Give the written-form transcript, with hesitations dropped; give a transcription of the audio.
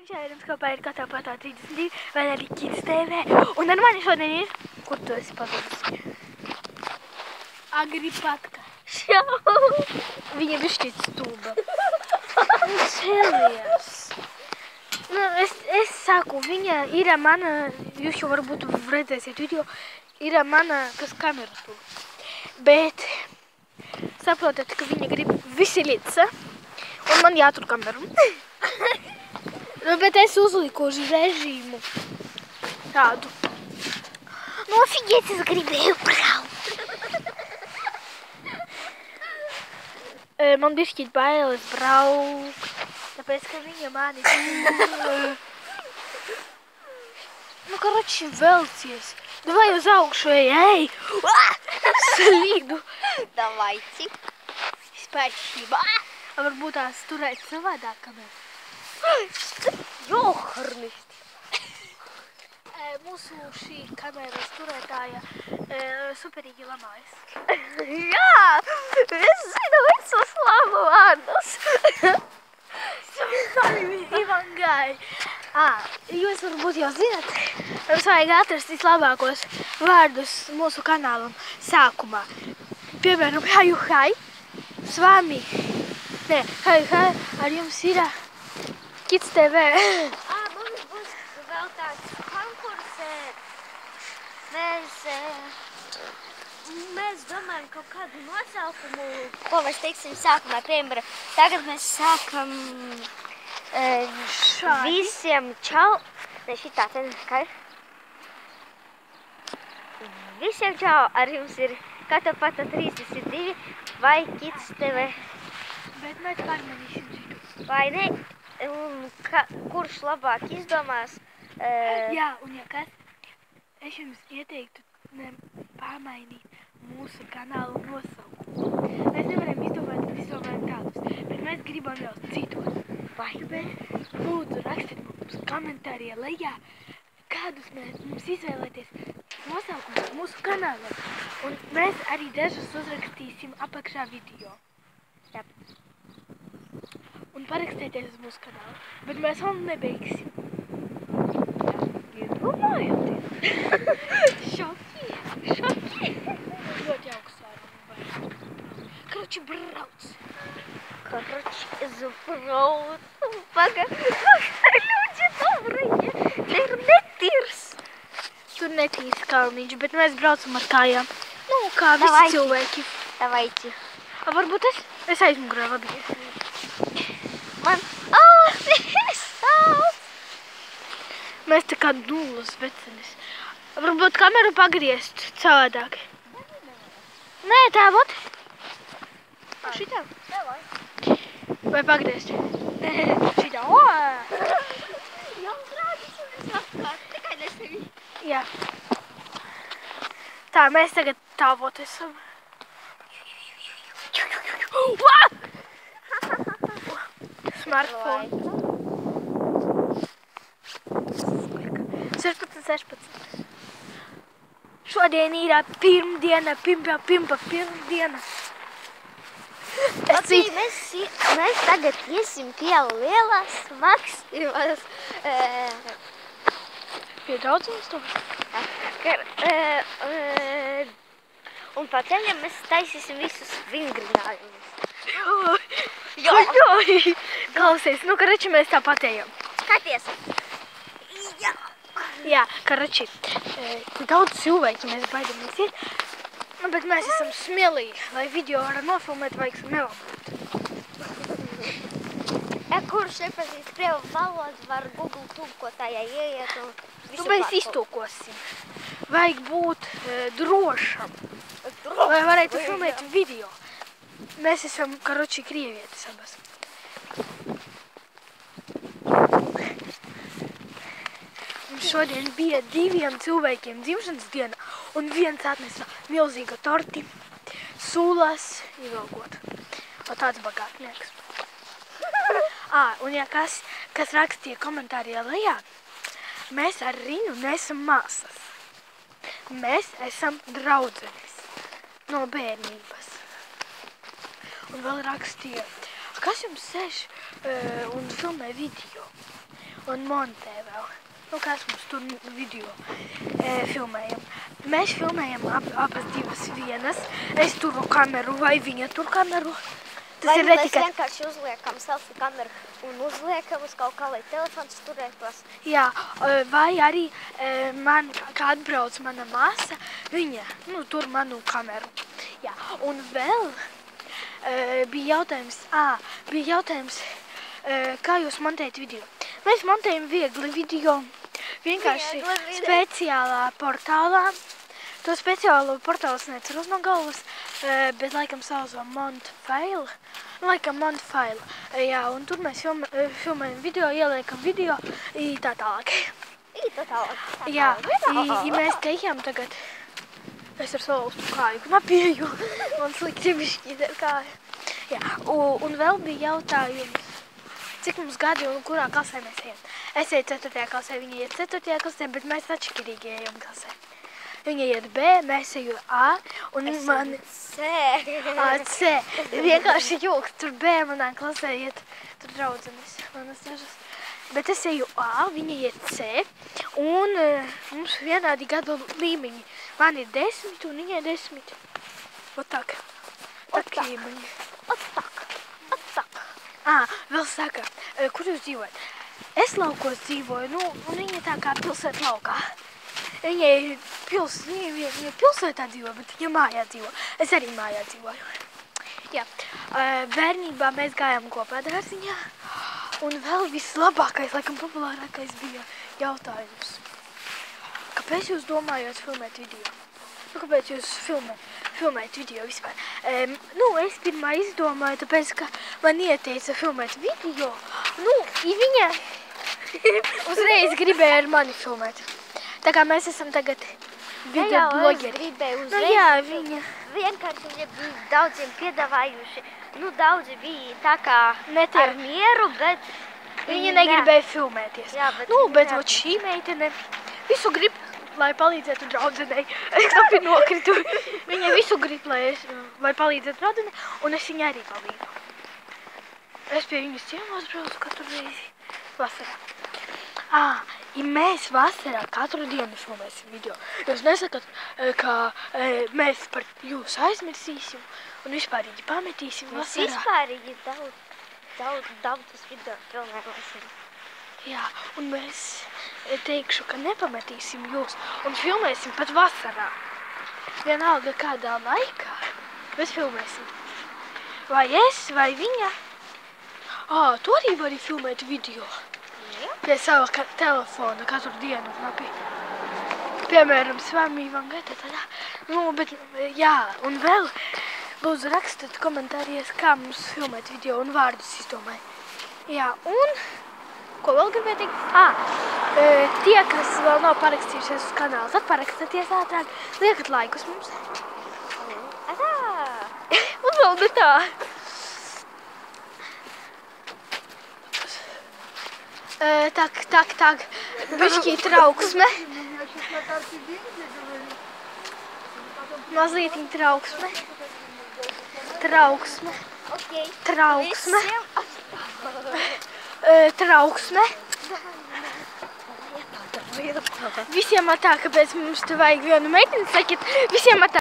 Šķērums kopā ir Katā Patā 32 vai arī Kids TV. Un ar mani šodien ir... Kur tu esi pazudus? Agripatka. Čau! Viņa bišķīt stūba. Celies. Nu, es saku, viņa ir mana... Jūs jau varbūt redzēsiet video. Ir mana, kas kamera tu. Bet... Saprotat, ka viņa grib visilīca. Un man jātur kameru. Nu, bet es uzlikuši režīmu tādu. Nu, ofigiet, es gribēju braukt. Man bišķīt bailes braukt, tāpēc, ka viņa mani Nu, karači, velcies. Davai uz augšu, ej! Slīdu. Давайте. Spēcībā. Varbūt tās turēt savādāk kameru. Joharnisti. Mūsu šī kameras turētāja superīgi lamājas. Jā, es zinu visus labu vārdus. Ivangai. Jūs varbūt jau zināt, mums vajag atrast vislabākos vārdus mūsu kanālam sākumā. Piemēram, hai, svami. Nē, hai, ar jums ir Kids TV. Mums būs vēl tāds konkurss. Mēs domājam kaut kādu nosaukumu, ko mēs teiksim sākumā, piemēram. Tagad mēs sākam visiem čau. Ne, šitā te kā ir. Visiem čau, ar jums ir Katā Patā 32 vai Kids TV. Bet mēs pārmanīsim citu. Vai ne? Un kurš labāk izdomās? Jā, un ja kas, es jums ieteiktu pamainīt mūsu kanālu nosaukumu. Mēs nevaram izdomāt tādus, bet mēs gribam jau citos. Vai? Bet lūdzu rakstiet mums komentārijā lejā, kādus mums izvēlēties nosaukumus mūsu kanālam. Un mēs arī dažus uzrakstīsim apakšā video. Jā. Un parakstieties uz mūsu kanālu. Bet mēs vēl nebeigsim. Iedomājoties. Šoki. Ļoti augsts. Karoči, brauc. Paga. Ļuģi dobrīja. Te ir netirs. Tur netīrs kalniņš, bet mēs braucam ar kājām. Nu, kā visi cilvēki. Давайте. Varbūt es aizmugurē labi. Man ausis sauc. Mēs tā kā nullas vecenis. Varbūt kameru pagriezt savādāk. Nē, tā vot. Šitā. Vai pagriezt? Šitā. Jau rādīsim es apkārt, tikai nesevi. Jā. Tā, mēs tagad tā vot esam. Smartphone. 16. Šodien ir pirmdiena. Mēs tagad iesim pie lielās Maksimas. Pie daudzenes to? Un pa ceļam mēs taisīsim visus vingrinājumus. Jā. Klausies, nu, karači, mēs tā patējam. Skaties! Jā! Jā, karači, daudz cilvēki mēs baidamies iet, bet mēs esam smieļīgi, lai video varam nofilmēt, vajag nelabūt. Kurš nepazīst krievu valodu, var Google tulkotājā ieiet un visu Nu, mēs iztulkosim. Vajag būt drošam, lai varētu filmēt video. Mēs esam, karači, krievietis abas. Šodien bija 2 cilvēkiem dzimšanas diena, un viens atnesa milzīga torti, sūlas, ievilgot. O tāds bagātnieks. Un ja kas rakstīja komentārijā lejā, mēs ar Rinu neesam māsas. Mēs esam draudzenes no bērnības. Un vēl rakstīja, kas jums sēž un filmē video? un montē vēl. Nu, kas mums tur video filmējam. Mēs filmējam abas divas vienas. Es turu kameru vai viņa tur kameru. Tas Vai ir mēs tikai... vienkārši uzliekam selfie kameru un uzliekam uz kaut kā, lai telefons turētos? Jā, vai arī man, kā atbrauc mana māsa, viņa, nu, tur manu kameru. Jā, un vēl bija jautājums, kā jūs montējat video. Mēs montējam viegli video, vienkārši speciālā portālā. To speciālo portāls neceros no galvas, bet laikam sauzo Montfail. Laikam Montfail. Jā, un tur mēs filmējam video, ieliekam video, tā tālāk. Jā, mēs teikām tagad, es ar salaustu kāju knapieju, man slikti bišķīt ar kāju. Jā, un vēl bija jautājums, cik mums gadi un kurā klasē mēs ejam. Es eju 4. klasē, viņa iet 4. klasē, bet mēs atšķirīgi ejam klasē. Viņa iet B, mēs eju A, un man... C. C. Vienkārši jūgt, tur B manā klasē iet, tur draudzenes, manas dažas. Bet es eju A, viņa iet C, un mums vienādi gadu līmeņi. Man ir 10, un viņai 10. Ot tak. Tak līmeņi. Ot tak. Vēl saka, kur jūs dzīvojat? Es laukos dzīvoju, nu, un viņa tā kā pilsēt laukā. Viņa pilsētā dzīvo, bet viņa mājā dzīvo. Es arī mājā dzīvoju. Jā, bērnībā mēs gājām kopā dārziņā. Un vēl vislabākais, laikam populārākais bija jautājums. Kāpēc jūs domājat filmēt video? Nu, kāpēc jūs filmēt video vispār? Es pirmā izdomāju, tāpēc, ka man ieteica filmēt video. Nu, viņa uzreiz gribēja ar mani filmēt. Tā kā mēs esam tagad video blogeri. Jā, viņa. Vienkārši viņa bija daudziem piedāvājuši. Nu, daudzi bija tā kā ar mieru, bet... Viņa negribēja filmēties. Jā, bet šī meitene visu grib, lai palīdzētu draudzenei. Es knapi nokritu. Viņa visu grib, lai palīdzētu draudzenei, un es viņai arī palīdu. Es pie viņas ciemos braucu katru reizi vasarā. Ja mēs vasarā katru dienu filmēsim video. Jūs nesakat, ka mēs par jūs aizmirsīsim un vispārīgi pametīsim vasarā. Mēs vispārīgi daudz video filmēsim. Jā, un mēs teikšu, ka nepametīsim jūs un filmēsim pat vasarā. Vienalga kādā laikā mēs filmēsim. Vai es, vai viņa. Tu arī vari filmēt video. Pie sava telefona katru dienu. Piemēram, svamībām gata tādā. Jā, un vēl lūdzu rakstat komentārijos, kā mums filmēt video un vārdus izdomāja. Jā, un ko vēl gribēju teikt? Tie, kas vēl nav parakstījušies uz kanālu, tad parakstaties ātrāk, liekat laikus mums. Un vēl ne tā. Так, bišķī trauksme. Mazlietiņ trauksme. Trauksme. Visiem tā, kāpēc mums te vajag vienu meiteni, sakiet, visiem tā.